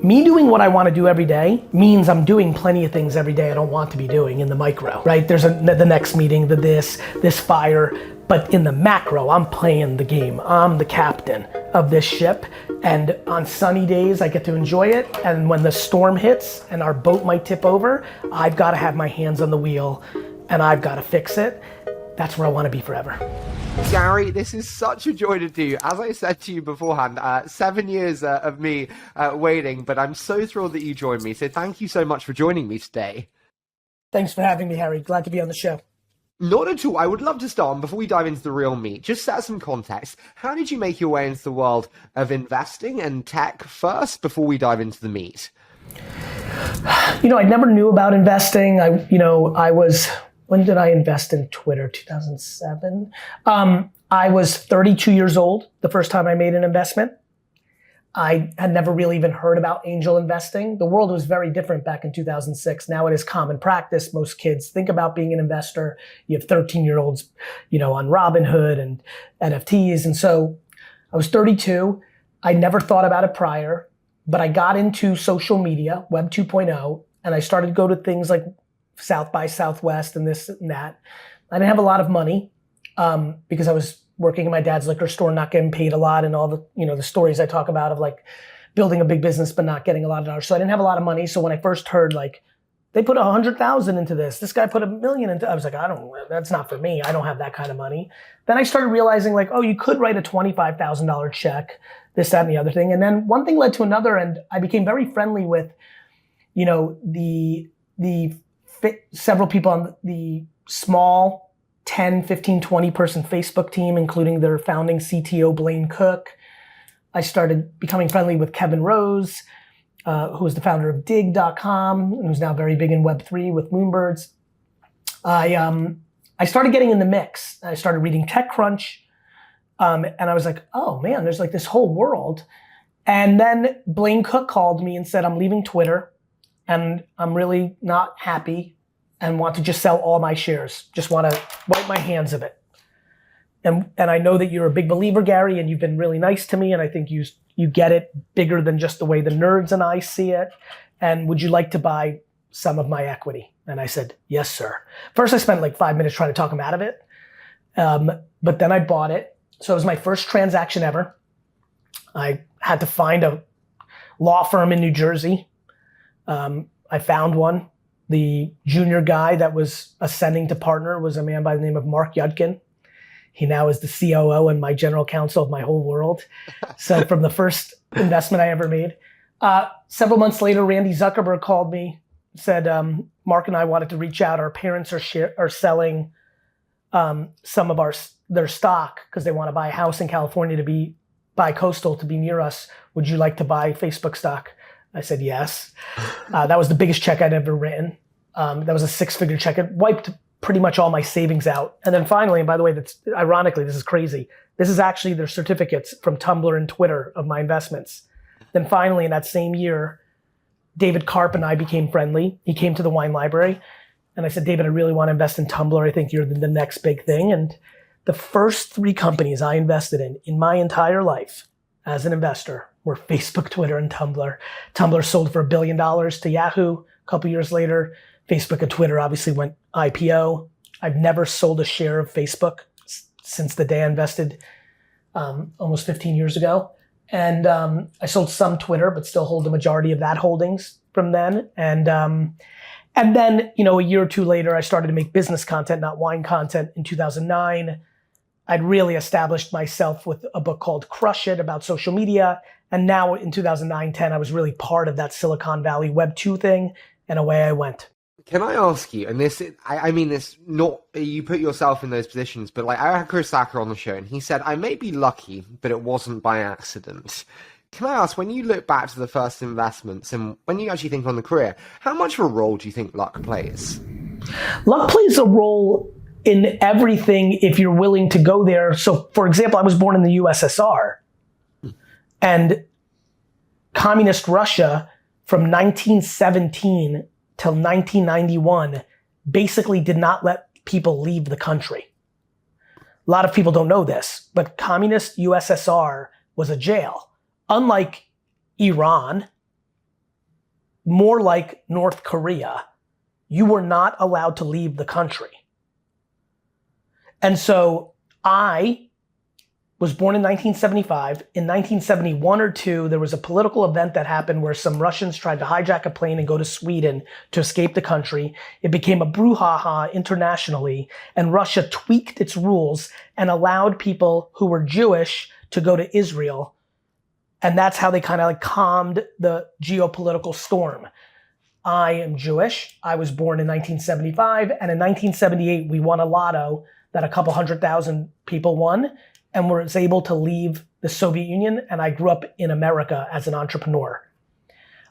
Me doing what I want to do every day means I'm doing plenty of things every day I don't want to be doing in the micro, right? There's the next meeting, this fire, but in the macro, I'm playing the game. I'm the captain of this ship, and on sunny days, I get to enjoy it, and when the storm hits and our boat might tip over, I've got to have my hands on the wheel, and I've got to fix it. That's where I want to be forever. Gary, this is such a joy to do. As I said to you beforehand, 7 years of me waiting, but I'm so thrilled that you joined me. So thank you so much for joining me today. Thanks for having me, Harry. Glad to be on the show. Not at all. I would love to start, and before we dive into the real meat, just set some context. How did you make your way into the world of investing and tech first before we dive into the meat? You know, I never knew about investing. When did I invest in Twitter? 2007? I was 32 years old the first time I made an investment. I had never really even heard about angel investing. The world was very different back in 2006. Now it is common practice. Most kids think about being an investor. You have 13-year-olds, on Robinhood and NFTs. And so I was 32. I never thought about it prior, but I got into social media, Web 2.0, and I started to go to things like South by Southwest and this and that. I didn't have a lot of money because I was working in my dad's liquor store, not getting paid a lot, and all the the stories I talk about of like building a big business but not getting a lot of dollars. So I didn't have a lot of money. So when I first heard like they put 100,000 into this guy put $1 million into, I was like, that's not for me. I don't have that kind of money. Then I started realizing like, oh, you could write a $25,000 check, this, that, and the other thing. And then one thing led to another, and I became very friendly with, several people on the small 10, 15, 20 person Facebook team, including their founding CTO, Blaine Cook. I started becoming friendly with Kevin Rose, who was the founder of dig.com, and who's now very big in Web3 with Moonbirds. I started getting in the mix. I started reading TechCrunch, and I was like, oh man, there's like this whole world. And then Blaine Cook called me and said, I'm leaving Twitter, and I'm really not happy and want to just sell all my shares. Just want to wipe my hands of it. And I know that you're a big believer, Gary, and you've been really nice to me, and I think you get it bigger than just the way the nerds and I see it. And would you like to buy some of my equity? And I said, yes, sir. First, I spent like 5 minutes trying to talk him out of it. But then I bought it. So it was my first transaction ever. I had to find a law firm in New Jersey. I found one. The junior guy that was ascending to partner was a man by the name of Mark Yudkin. He now is the COO and my general counsel of my whole world. So from the first investment I ever made. Several months later, Randy Zuckerberg called me, said, Mark and I wanted to reach out. Our parents are selling some of their stock because they want to buy a house in California to be bi-coastal to be near us. Would you like to buy Facebook stock? I said yes. That was the biggest check I'd ever written. That was a 6-figure check. It wiped pretty much all my savings out. And then finally, and by the way, that's ironically, this is crazy. This is actually their certificates from Tumblr and Twitter of my investments. Then finally, in that same year, David Karp and I became friendly. He came to the wine library and I said, David, I really want to invest in Tumblr. I think you're the next big thing. And the first 3 companies I invested in my entire life as an investor were Facebook, Twitter, and Tumblr. Tumblr sold for $1 billion to Yahoo. A couple years later, Facebook and Twitter obviously went IPO. I've never sold a share of Facebook since the day I invested almost 15 years ago. And I sold some Twitter, but still hold the majority of that holdings from then. And then, a year or two later, I started to make business content, not wine content. In 2009, I'd really established myself with a book called Crush It about social media. And now in 2009-10, I was really part of that Silicon Valley Web 2 thing, and away I went. Can I ask you, and this, I mean this, not, you put yourself in those positions, but like I had Chris Sacker on the show and he said, I may be lucky, but it wasn't by accident. Can I ask, when you look back to the first investments and when you actually think on the career, how much of a role do you think luck plays? Luck plays a role in everything if you're willing to go there. So for example, I was born in the USSR and communist Russia from 1917 till 1991 basically did not let people leave the country. A lot of people don't know this, but communist USSR was a jail. Unlike Iran, more like North Korea. You were not allowed to leave the country. And so I was born in 1975. In 1971 or two, there was a political event that happened where some Russians tried to hijack a plane and go to Sweden to escape the country. It became a brouhaha internationally, and Russia tweaked its rules and allowed people who were Jewish to go to Israel. And that's how they kind of like calmed the geopolitical storm. I am Jewish. I was born in 1975, and in 1978, we won a lotto that a couple 100,000 people won, and was able to leave the Soviet Union, and I grew up in America as an entrepreneur.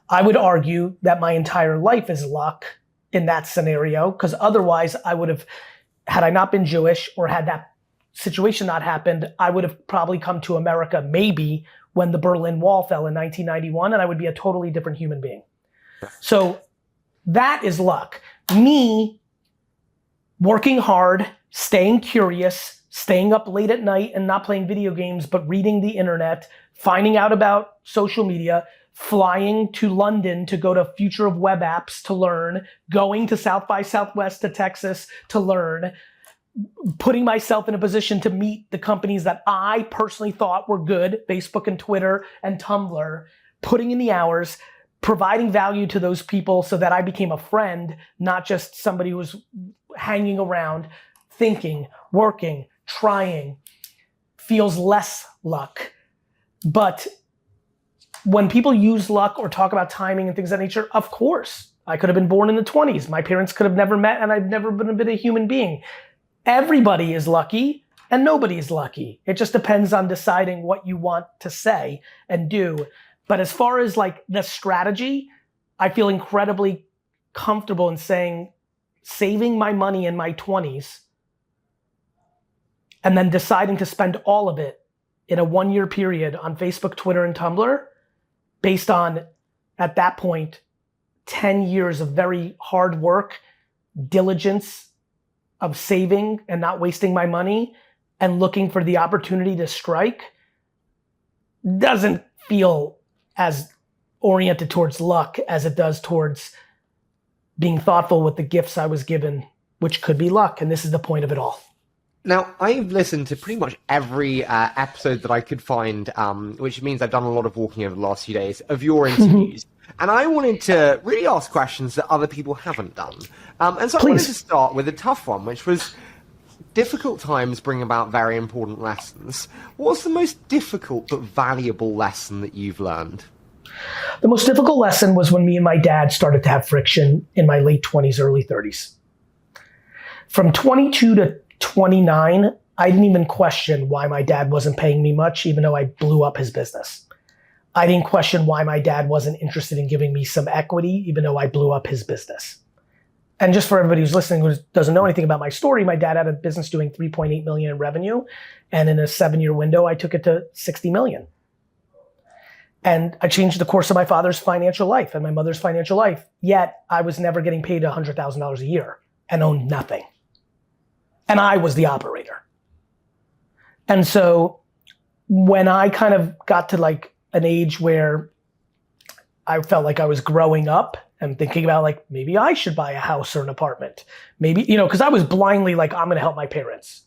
I would argue that my entire life is luck in that scenario, because otherwise I would have, had I not been Jewish or had that situation not happened, I would have probably come to America maybe when the Berlin Wall fell in 1991, and I would be a totally different human being. So that is luck. Me working hard, staying curious, staying up late at night and not playing video games, but reading the internet, finding out about social media, flying to London to go to Future of Web Apps to learn, going to South by Southwest to Texas to learn, putting myself in a position to meet the companies that I personally thought were good, Facebook and Twitter and Tumblr, putting in the hours, providing value to those people so that I became a friend, not just somebody who was hanging around, thinking, working, trying. Feels less luck. But when people use luck or talk about timing and things of that nature, of course, I could have been born in the 20s. My parents could have never met, and I've never been a human being. Everybody is lucky and nobody is lucky. It just depends on deciding what you want to say and do. But as far as like the strategy, I feel incredibly comfortable in saying, saving my money in my 20s and then deciding to spend all of it in a 1-year period on Facebook, Twitter, and Tumblr, based on, at that point, 10 years of very hard work, diligence, of saving and not wasting my money and looking for the opportunity to strike, doesn't feel as oriented towards luck as it does towards being thoughtful with the gifts I was given, which could be luck. And this is the point of it all. Now, I've listened to pretty much every episode that I could find, which means I've done a lot of walking over the last few days, of your interviews. And I wanted to really ask questions that other people haven't done. And so I wanted to start with a tough one, which was difficult times bring about very important lessons. What's the most difficult but valuable lesson that you've learned? The most difficult lesson was when me and my dad started to have friction in my late 20s, early 30s. From 22 to 29, I didn't even question why my dad wasn't paying me much, even though I blew up his business. I didn't question why my dad wasn't interested in giving me some equity, even though I blew up his business. And just for everybody who's listening who doesn't know anything about my story, my dad had a business doing 3.8 million in revenue. And in a 7-year window, I took it to 60 million. And I changed the course of my father's financial life and my mother's financial life. Yet I was never getting paid $100,000 a year and owned nothing. And I was the operator. And so when I kind of got to like an age where I felt like I was growing up and thinking about like, maybe I should buy a house or an apartment. Maybe, because I was blindly like, I'm gonna help my parents.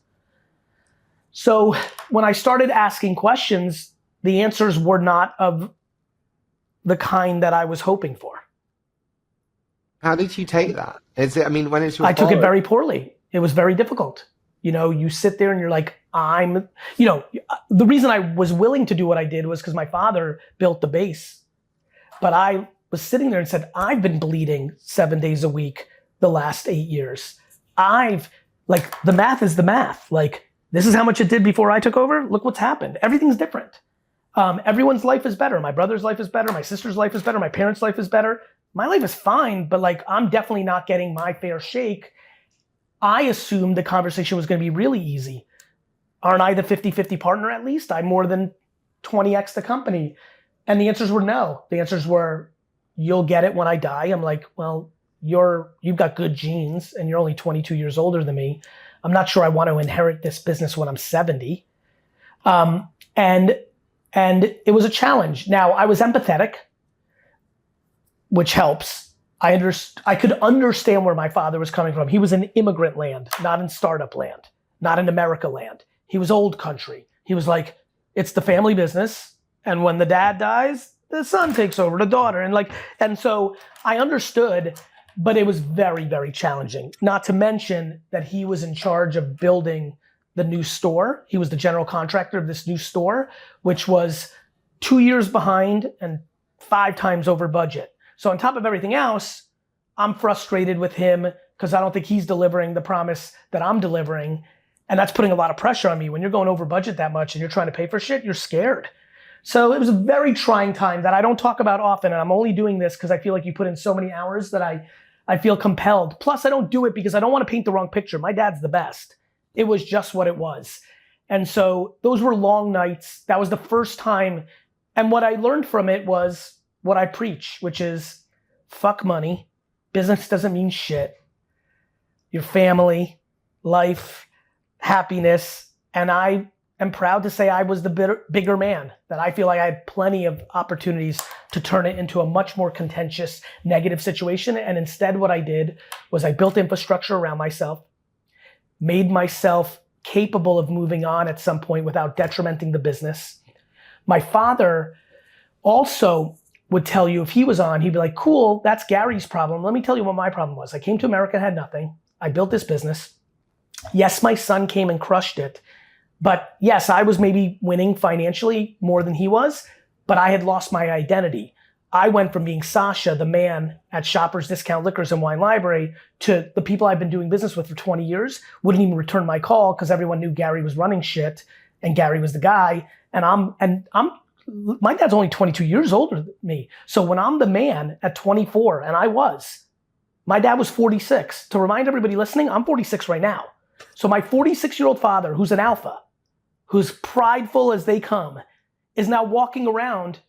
So when I started asking questions, the answers were not of the kind that I was hoping for. How did you take that? When it's your I took it very poorly. It was very difficult. You sit there and you're like, the reason I was willing to do what I did was because my father built the base. But I was sitting there and said, I've been bleeding 7 days a week the last 8 years. The math is the math. Like, this is how much it did before I took over. Look what's happened. Everything's different. Everyone's life is better. My brother's life is better. My sister's life is better. My parents' life is better. My life is fine, but like, I'm definitely not getting my fair shake. I assumed the conversation was gonna be really easy. Aren't I the 50-50 partner at least? I'm more than 20x the company. And the answers were no. The answers were, you'll get it when I die. I'm like, well, you've got good genes and you're only 22 years older than me. I'm not sure I want to inherit this business when I'm 70. And it was a challenge. Now, I was empathetic. which helps. I could understand where my father was coming from. He was in immigrant land, not in startup land, not in America land. He was old country. He was like, it's the family business, and when the dad dies, the son takes over the daughter. And so I understood, but it was very, very challenging. Not to mention that he was in charge of building the new store. He was the general contractor of this new store, which was 2 years behind and 5 times over budget. So on top of everything else, I'm frustrated with him because I don't think he's delivering the promise that I'm delivering. And that's putting a lot of pressure on me. When you're going over budget that much and you're trying to pay for shit, you're scared. So it was a very trying time that I don't talk about often. And I'm only doing this because I feel like you put in so many hours that I feel compelled. Plus, I don't do it because I don't want to paint the wrong picture. My dad's the best. It was just what it was. And so those were long nights. That was the first time. And what I learned from it was what I preach, which is fuck money. Business doesn't mean shit. Your family, life, happiness. And I am proud to say I was the bigger man, that I feel like I had plenty of opportunities to turn it into a much more contentious, negative situation. And instead what I did was I built infrastructure around myself, made myself capable of moving on at some point without detrimenting the business. My father also would tell you, if he was on, he'd be like, cool, that's Gary's problem. Let me tell you what my problem was. I came to America and had nothing. I built this business. Yes, my son came and crushed it. But yes, I was maybe winning financially more than he was, but I had lost my identity. I went from being Sasha, the man at Shoppers Discount Liquors and Wine Library, to the people I've been doing business with for 20 years, wouldn't even return my call because everyone knew Gary was running shit and Gary was the guy. My dad's only 22 years older than me. So when I'm the man at 24, and my dad was 46. To remind everybody listening, I'm 46 right now. So my 46-year-old father, who's an alpha, who's prideful as they come, is now walking around,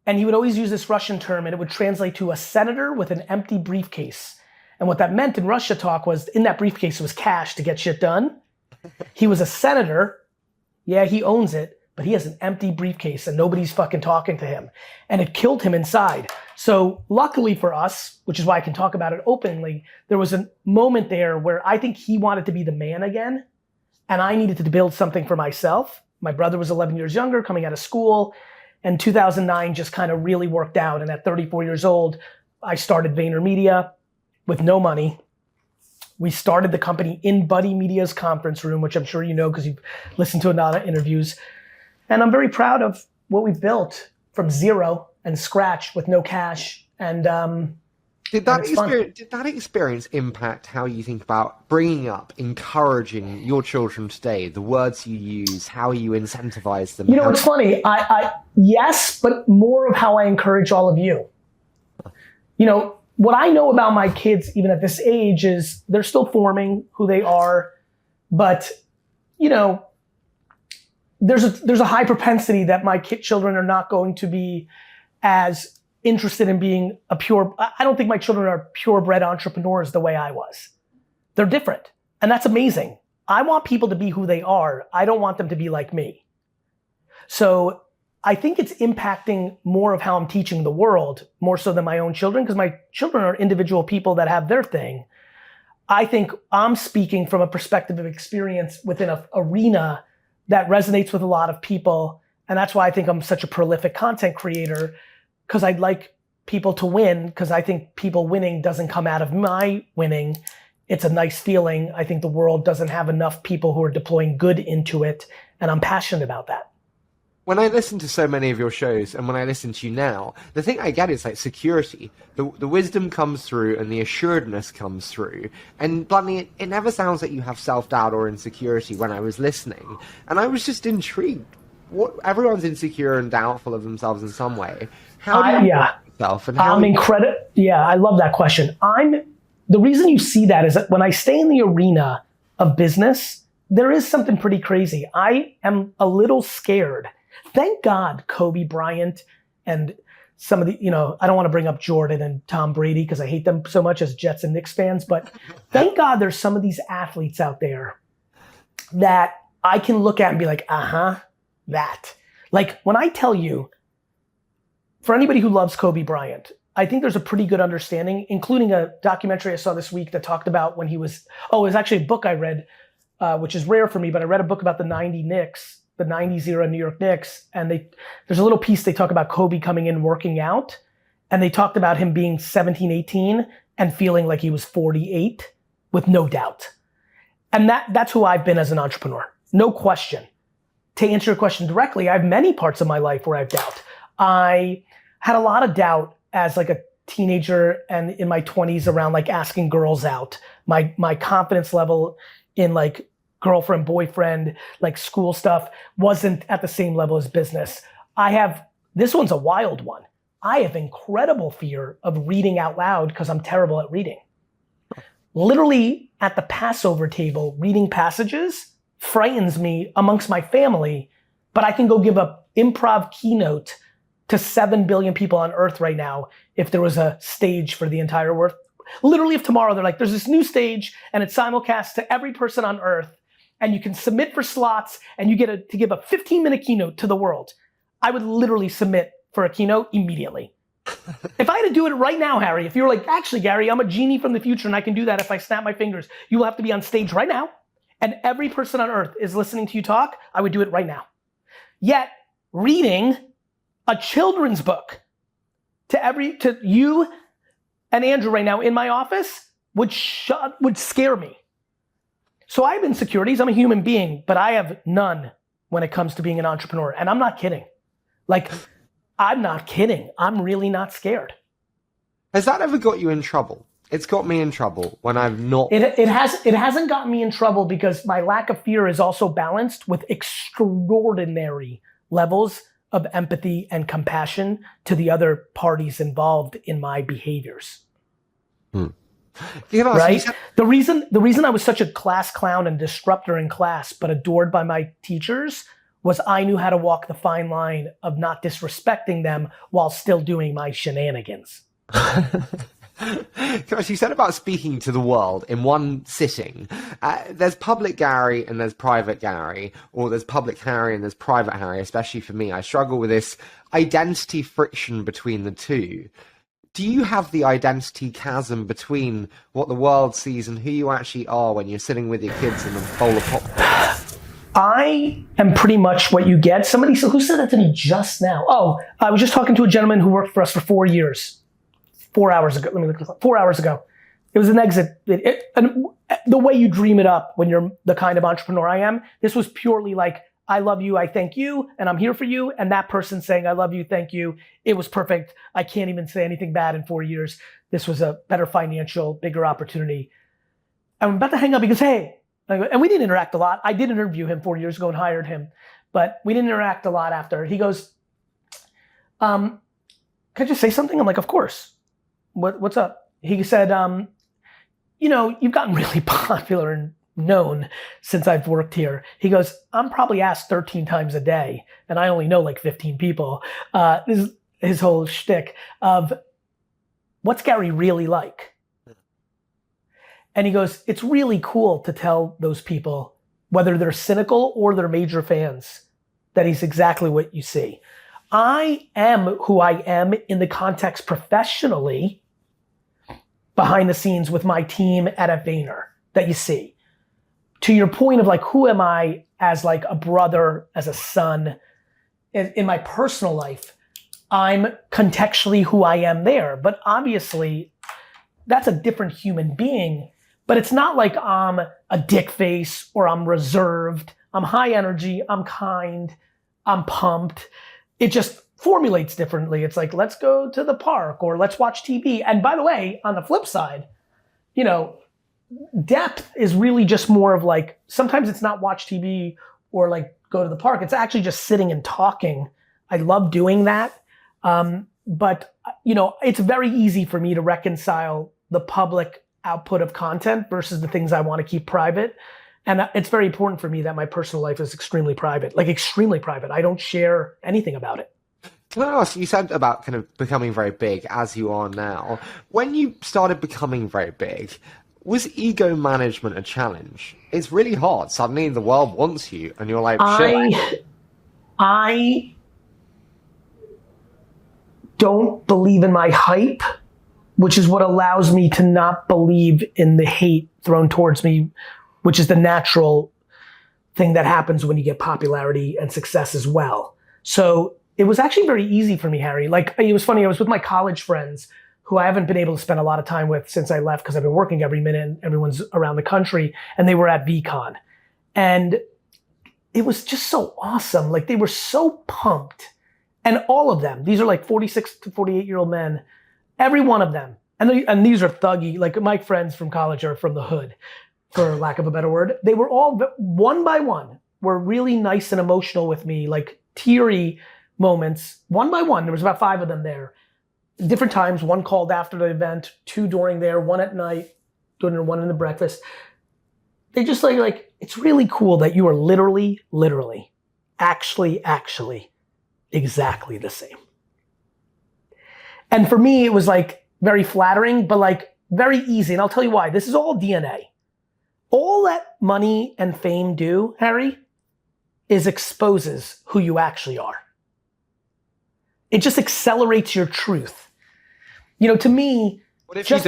and he would always use this Russian term, and it would translate to a senator with an empty briefcase. And what that meant in Russia talk was, in that briefcase was cash to get shit done. He was a senator. Yeah, he owns it, but he has an empty briefcase and nobody's fucking talking to him. And it killed him inside. So luckily for us, which is why I can talk about it openly, there was a moment there where I think he wanted to be the man again, and I needed to build something for myself. My brother was 11 years younger, coming out of school, and 2009 just kind of really worked out. And at 34 years old, I started VaynerMedia with no money. We started the company in Buddy Media's conference room, which I'm sure you know because you've listened to a lot of interviews. And I'm very proud of what we've built from zero and scratch with no cash. And did that experience impact how you think about bringing up, encouraging your children today, the words you use, how you incentivize them? You know, it's funny. Yes, but more of how I encourage all of you. You know, what I know about my kids, even at this age, is they're still forming who they are. But, you know, there's a high propensity that my children are not going to be as interested in being I don't think my children are purebred entrepreneurs the way I was. They're different. And that's amazing. I want people to be who they are. I don't want them to be like me. So I think it's impacting more of how I'm teaching the world, more so than my own children, because my children are individual people that have their thing. I think I'm speaking from a perspective of experience within an arena that resonates with a lot of people. And that's why I think I'm such a prolific content creator, because I'd like people to win, because I think people winning doesn't come out of my winning. It's a nice feeling. I think the world doesn't have enough people who are deploying good into it, and I'm passionate about that. When I listen to so many of your shows, and when I listen to you now, the thing I get is like security. The wisdom comes through and the assuredness comes through. And bluntly, it never sounds like you have self-doubt or insecurity when I was listening. And I was just intrigued. Everyone's insecure and doubtful of themselves in some way. How do you yourself? And how Yeah, I love that question. The reason you see that is that when I stay in the arena of business, there is something pretty crazy. I am a little scared. Thank God Kobe Bryant and some of the, I don't want to bring up Jordan and Tom Brady because I hate them so much as Jets and Knicks fans, but thank God there's some of these athletes out there that I can look at and be like, that. Like when I tell you, for anybody who loves Kobe Bryant, I think there's a pretty good understanding, including a documentary I saw this week that talked about when he was, it was actually a book I read, which is rare for me, but I read a book about the 90 Knicks, the 90s era New York Knicks. And there's a little piece they talk about Kobe coming in, working out. And they talked about him being 17, 18 and feeling like he was 48 with no doubt. And that's who I've been as an entrepreneur. No question. To answer your question directly, I have many parts of my life where I have doubt. I had a lot of doubt as like a teenager and in my 20s around like asking girls out. My confidence level in like girlfriend, boyfriend, like school stuff wasn't at the same level as business. This one's a wild one. I have incredible fear of reading out loud because I'm terrible at reading. Literally at the Passover table, reading passages frightens me amongst my family, but I can go give an improv keynote to 7 billion people on earth right now if there was a stage for the entire earth. Literally if tomorrow they're like, there's this new stage and it's simulcast to every person on earth and you can submit for slots and you get to give a 15-minute keynote to the world. I would literally submit for a keynote immediately. If I had to do it right now, Harry, if you were like, actually, Gary, I'm a genie from the future and I can do that if I snap my fingers, you will have to be on stage right now and every person on earth is listening to you talk, I would do it right now. Yet, reading a children's book to you and Andrew right now in my office would scare me. So I have insecurities, I'm a human being, but I have none when it comes to being an entrepreneur. And I'm not kidding. Like, I'm not kidding. I'm really not scared. Has that ever got you in trouble? It's got me in trouble when I've not. It hasn't gotten me in trouble because my lack of fear is also balanced with extraordinary levels of empathy and compassion to the other parties involved in my behaviors. Right? The reason I was such a class clown and disruptor in class, but adored by my teachers, was I knew how to walk the fine line of not disrespecting them while still doing my shenanigans. Gosh, you said about speaking to the world in one sitting. There's public Gary and there's private Gary, or there's public Harry and there's private Harry, especially for me. I struggle with this identity friction between the two. Do you have the identity chasm between what the world sees and who you actually are when you're sitting with your kids in a bowl of popcorn? I am pretty much what you get. Somebody said, who said that to me just now? Oh, I was just talking to a gentleman who worked for us for 4 years. 4 hours ago. Let me look. 4 hours ago. It was an exit. And the way you dream it up when you're the kind of entrepreneur I am, this was purely like, I love you, I thank you, and I'm here for you. And that person saying, I love you, thank you. It was perfect. I can't even say anything bad in 4 years. This was a better financial, bigger opportunity. I'm about to hang up because, hey, and we didn't interact a lot. I did interview him 4 years ago and hired him, but we didn't interact a lot after. He goes, can I just say something? I'm like, of course. What's up? He said, you've gotten really popular and known since I've worked here. He goes, I'm probably asked 13 times a day and I only know like 15 people. This is his whole shtick of what's Gary really like? And he goes, it's really cool to tell those people, whether they're cynical or they're major fans, that he's exactly what you see. I am who I am in the context professionally behind the scenes with my team at a Vayner that you see. To your point of like, who am I as like a brother, as a son, in my personal life, I'm contextually who I am there. But obviously, that's a different human being. But it's not like I'm a dick face or I'm reserved. I'm high energy, I'm kind, I'm pumped. It just formulates differently. It's like, let's go to the park or let's watch TV. And by the way, on the flip side, depth is really just more of like, sometimes it's not watch TV or like go to the park. It's actually just sitting and talking. I love doing that. But it's very easy for me to reconcile the public output of content versus the things I want to keep private. And it's very important for me that my personal life is extremely private, like extremely private. I don't share anything about it. Can I ask, you said about kind of becoming very big as you are now. When you started becoming very big, was ego management a challenge? It's really hard. Suddenly the world wants you and you're like, shit. don't believe in my hype, which is what allows me to not believe in the hate thrown towards me, which is the natural thing that happens when you get popularity and success as well. So it was actually very easy for me, Harry. Like, it was funny, I was with my college friends who I haven't been able to spend a lot of time with since I left because I've been working every minute and everyone's around the country, and they were at VCon. And it was just so awesome. Like, they were so pumped. And all of them, these are like 46 to 48-year-old men, every one of them. And these are thuggy, like my friends from college are from the hood, for lack of a better word. They were all, one by one, were really nice and emotional with me, like teary moments, one by one. There was about 5 of them there. Different times, one called after the event, 2 during there, 1 at night, dinner, 1 in the breakfast. They just like, it's really cool that you are literally, actually, exactly the same. And for me, it was like very flattering, but like very easy. And I'll tell you why. This is all DNA. All that money and fame do, Harry, is exposes who you actually are. It just accelerates your truth. You know, to me, what if you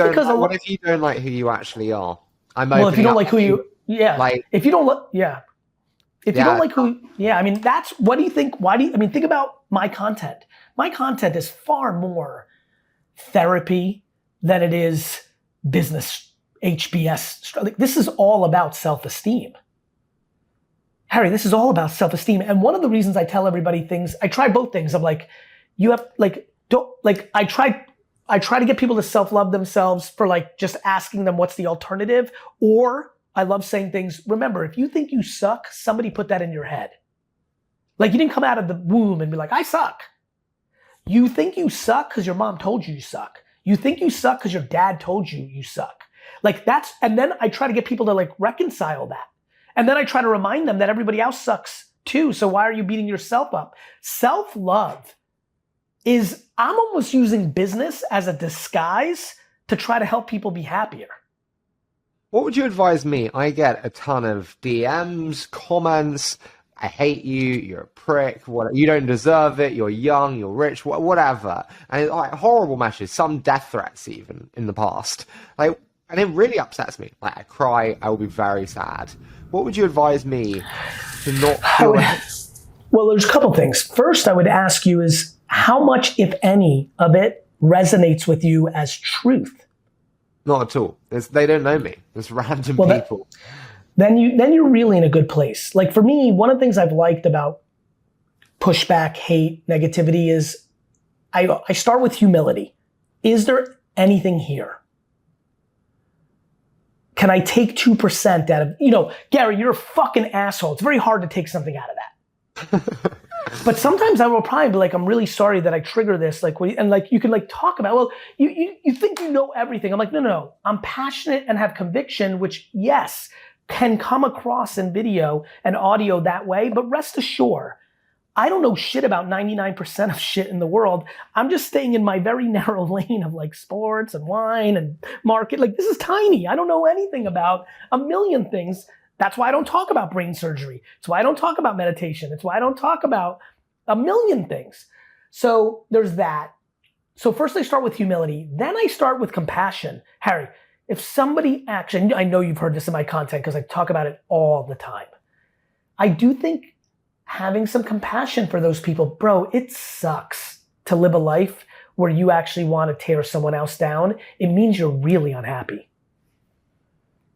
don't like who you actually are? Well, if you don't like who you, yeah. Like, if you don't, yeah. If you don't like who, yeah, I mean, that's, what do you think, think about my content. My content is far more therapy than it is business, HBS. Like, this is all about self-esteem. Harry, this is all about self-esteem. And one of the reasons I tell everybody things, I try both things. I'm like, you have, like, don't, like, I try to get people to self-love themselves for like just asking them what's the alternative, or I love saying things, remember, if you think you suck, somebody put that in your head. Like, you didn't come out of the womb and be like, I suck. You think you suck because your mom told you you suck. You think you suck because your dad told you you suck. Like, that's, and then I try to get people to like reconcile that. And then I try to remind them that everybody else sucks too. So why are you beating yourself up? Self-love is, I'm almost using business as a disguise to try to help people be happier. What would you advise me? I get a ton of DMs, comments, I hate you, you're a prick, you don't deserve it, you're young, you're rich, whatever. And like horrible messages, some death threats even in the past. Like, and it really upsets me. Like, I cry, I will be very sad. What would you advise me to not feel Well, there's a couple things. First, I would ask you is, how much, if any, of it resonates with you as truth? Not at all. They don't know me. It's random people. Then you're really in a good place. Like, for me, one of the things I've liked about pushback, hate, negativity is I start with humility. Is there anything here? Can I take 2% out of, Gary, you're a fucking asshole. It's very hard to take something out of that. But sometimes I will probably be like, I'm really sorry that I trigger this. Like, and like, you can like talk about, well, you think you know everything. I'm like, no. I'm passionate and have conviction, which, yes, can come across in video and audio that way. But rest assured, I don't know shit about 99% of shit in the world. I'm just staying in my very narrow lane of like sports and wine and market. Like, this is tiny. I don't know anything about a million things. That's why I don't talk about brain surgery. It's why I don't talk about meditation. It's why I don't talk about a million things. So there's that. So first I start with humility. Then I start with compassion. Harry, if somebody actually, I know you've heard this in my content because I talk about it all the time. I do think having some compassion for those people, bro, it sucks to live a life where you actually want to tear someone else down. It means you're really unhappy.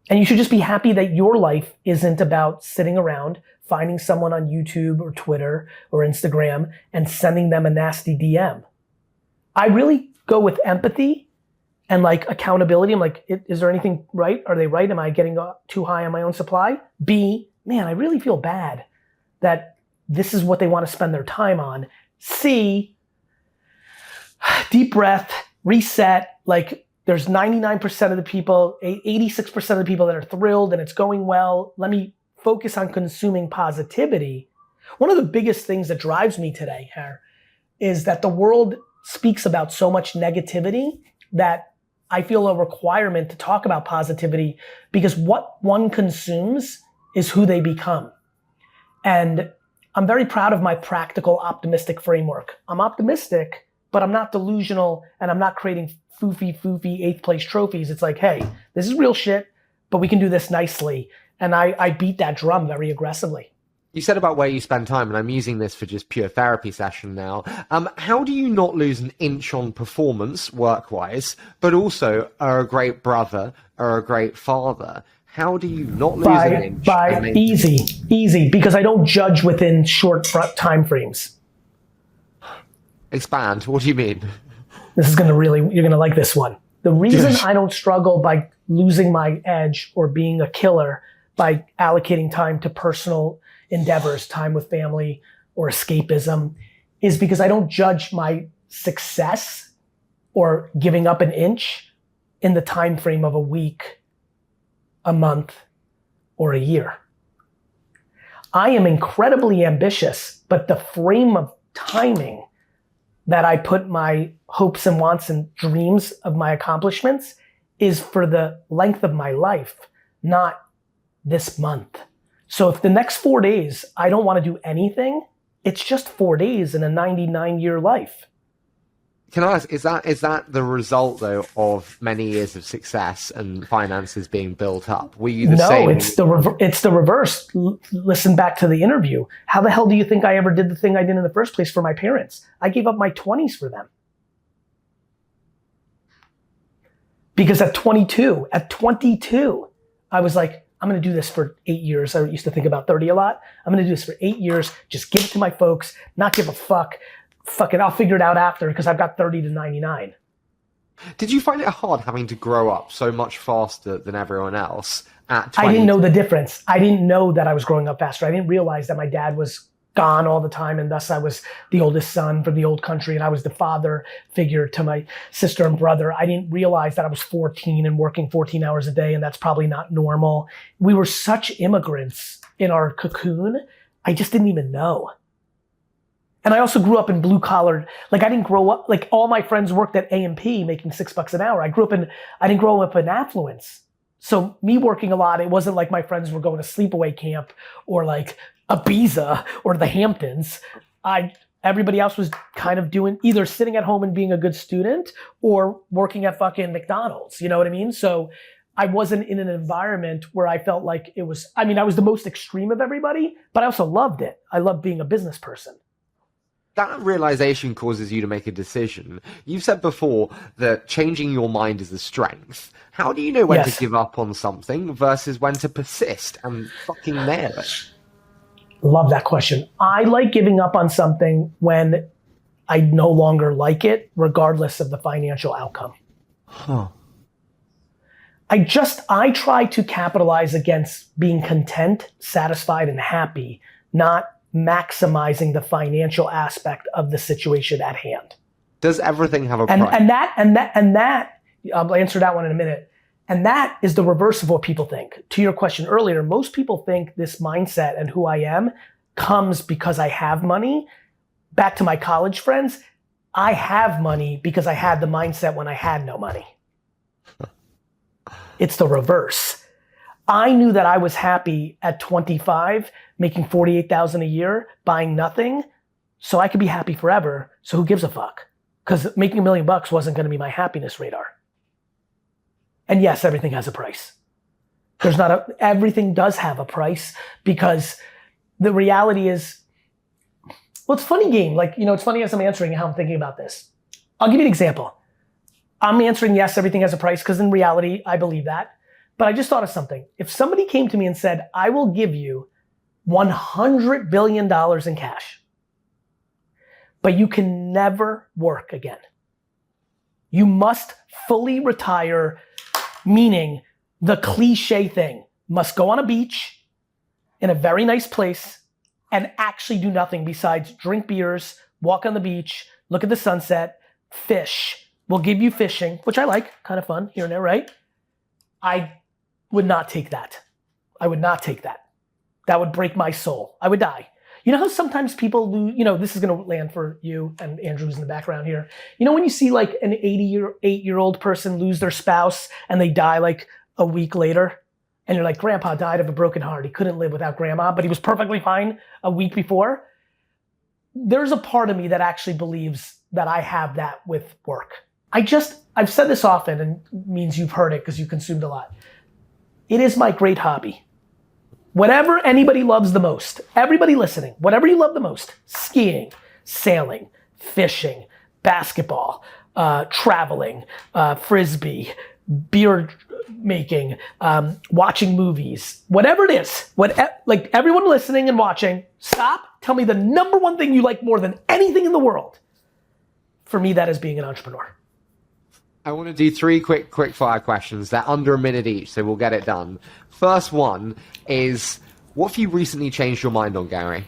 And you should just be happy that your life isn't about sitting around, finding someone on YouTube or Twitter or Instagram and sending them a nasty DM. I really go with empathy and like accountability. I'm like, is there anything right? Are they right? Am I getting too high on my own supply? B, man, I really feel bad that this is what they want to spend their time on. C, deep breath, reset, like, there's 99% of the people, 86% of the people that are thrilled and it's going well. Let me focus on consuming positivity. One of the biggest things that drives me today, Har, is that the world speaks about so much negativity that I feel a requirement to talk about positivity, because what one consumes is who they become. And I'm very proud of my practical, optimistic framework. I'm optimistic but I'm not delusional and I'm not creating foofy 8th place trophies. It's like, hey, this is real shit, but we can do this nicely. And I beat that drum very aggressively. You said about where you spend time, and I'm using this for just pure therapy session now. How do you not lose an inch on performance work-wise, but also are a great brother or a great father? How do you not lose an inch? Easy, because I don't judge within short time frames. Expand. What do you mean? This is you're gonna like this one. The reason I don't struggle by losing my edge or being a killer by allocating time to personal endeavors, time with family or escapism, is because I don't judge my success or giving up an inch in the time frame of a week, a month, or a year. I am incredibly ambitious, but the frame of timing that I put my hopes and wants and dreams of my accomplishments is for the length of my life, not this month. So if the next 4 days I don't want to do anything, it's just 4 days in a 99-year life. Can I ask, is that the result though of many years of success and finances being built up? Were you the same? No, it's the reverse. Listen back to the interview. How the hell do you think I ever did the thing I did in the first place for my parents? I gave up my 20s for them. Because at 22, I was like, I'm gonna do this for 8 years. I used to think about 30 a lot. I'm gonna do this for 8 years, just give it to my folks, not give a fuck. Fuck it, I'll figure it out after because I've got 30 to 99. Did you find it hard having to grow up so much faster than everyone else at 20? I didn't know the difference. I didn't know that I was growing up faster. I didn't realize that my dad was gone all the time and thus I was the oldest son from the old country and I was the father figure to my sister and brother. I didn't realize that I was 14 and working 14 hours a day and that's probably not normal. We were such immigrants in our cocoon, I just didn't even know. And I also grew up in blue collar, like I didn't grow up, like all my friends worked at A&P making $6 an hour. I didn't grow up in affluence. So me working a lot, it wasn't like my friends were going to sleepaway camp or like Ibiza or the Hamptons. Everybody else was kind of doing either sitting at home and being a good student or working at fucking McDonald's, you know what I mean? So I wasn't in an environment where I felt like I was the most extreme of everybody, but I also loved it. I loved being a business person. That realization causes you to make a decision. You've said before that changing your mind is a strength. How do you know when to give up on something versus when to persist and fucking nail it? Love that question. I like giving up on something when I no longer like it, regardless of the financial outcome. Huh. I try to capitalize against being content, satisfied, and happy, not maximizing the financial aspect of the situation at hand. Does everything have a price? And that, I'll answer that one in a minute. And that is the reverse of what people think. To your question earlier, most people think this mindset and who I am comes because I have money. Back to my college friends, I have money because I had the mindset when I had no money. It's the reverse. I knew that I was happy at 25, making $48,000 a year, buying nothing, so I could be happy forever. So who gives a fuck? Because making $1 million wasn't going to be my happiness radar. And yes, everything has a price. Everything does have a price because the reality is, well, it's a funny game. Like, it's funny as I'm answering how I'm thinking about this. I'll give you an example. I'm answering yes, everything has a price because in reality, I believe that. But I just thought of something. If somebody came to me and said, I will give you $100 billion in cash, but you can never work again. You must fully retire, meaning the cliche thing, must go on a beach in a very nice place and actually do nothing besides drink beers, walk on the beach, look at the sunset, fish. We'll give you fishing, which I like, kind of fun here and there, right? I would not take that. I would not take that. That would break my soul. I would die. You know how sometimes people lose, this is gonna land for you and Andrew's in the background here. When you see like an 88-year-old person lose their spouse and they die like a week later, and you're like, Grandpa died of a broken heart. He couldn't live without Grandma, but he was perfectly fine a week before. There's a part of me that actually believes that I have that with work. I've said this often, and it means you've heard it because you consumed a lot. It is my great hobby. Whatever anybody loves the most, everybody listening, whatever you love the most, skiing, sailing, fishing, basketball, traveling, frisbee, beer making, watching movies, whatever it is, like everyone listening and watching, stop, tell me the number one thing you like more than anything in the world. For me, that is being an entrepreneur. I want to do 3 quick fire questions. They're under a minute each, so we'll get it done. First one is, what have you recently changed your mind on, Gary?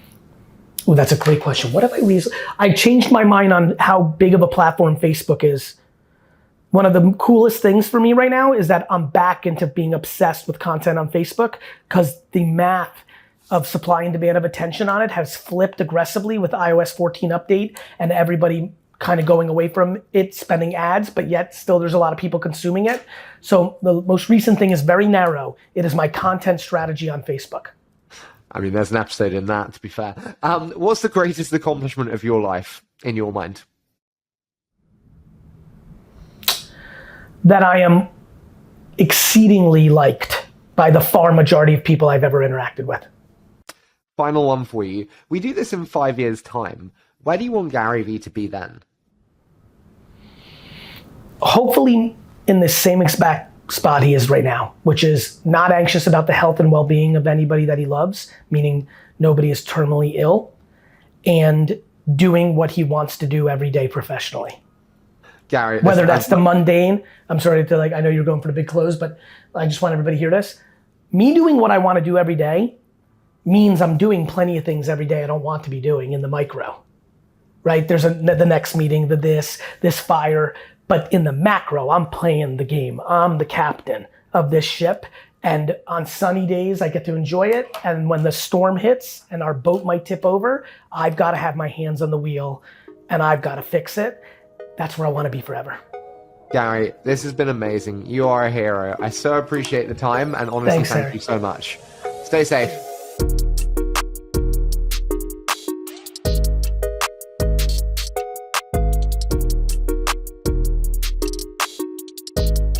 Oh, that's a great question. What have I changed my mind on how big of a platform Facebook is. One of the coolest things for me right now is that I'm back into being obsessed with content on Facebook because the math of supply and demand of attention on it has flipped aggressively with iOS 14 update and everybody kind of going away from it, spending ads, but yet still there's a lot of people consuming it. So the most recent thing is very narrow. It is my content strategy on Facebook. I mean, there's an episode in that, to be fair. What's the greatest accomplishment of your life, in your mind? That I am exceedingly liked by the far majority of people I've ever interacted with. Final one for you. We do this in 5 years' time. Where do you want GaryVee to be then? Hopefully in the same exact spot he is right now, which is not anxious about the health and well-being of anybody that he loves, meaning nobody is terminally ill, and doing what he wants to do every day professionally. Gary, whether that's the mundane, I'm sorry to I know you're going for the big close, but I just want everybody to hear this. Me doing what I want to do every day means I'm doing plenty of things every day I don't want to be doing in the micro, right? There's the next meeting, this fire, but in the macro, I'm playing the game. I'm the captain of this ship, and on sunny days, I get to enjoy it, and when the storm hits and our boat might tip over, I've got to have my hands on the wheel, and I've got to fix it. That's where I want to be forever. Gary, this has been amazing. You are a hero. I so appreciate the time, and honestly, Thanks, thank Harry. you so much. Stay safe.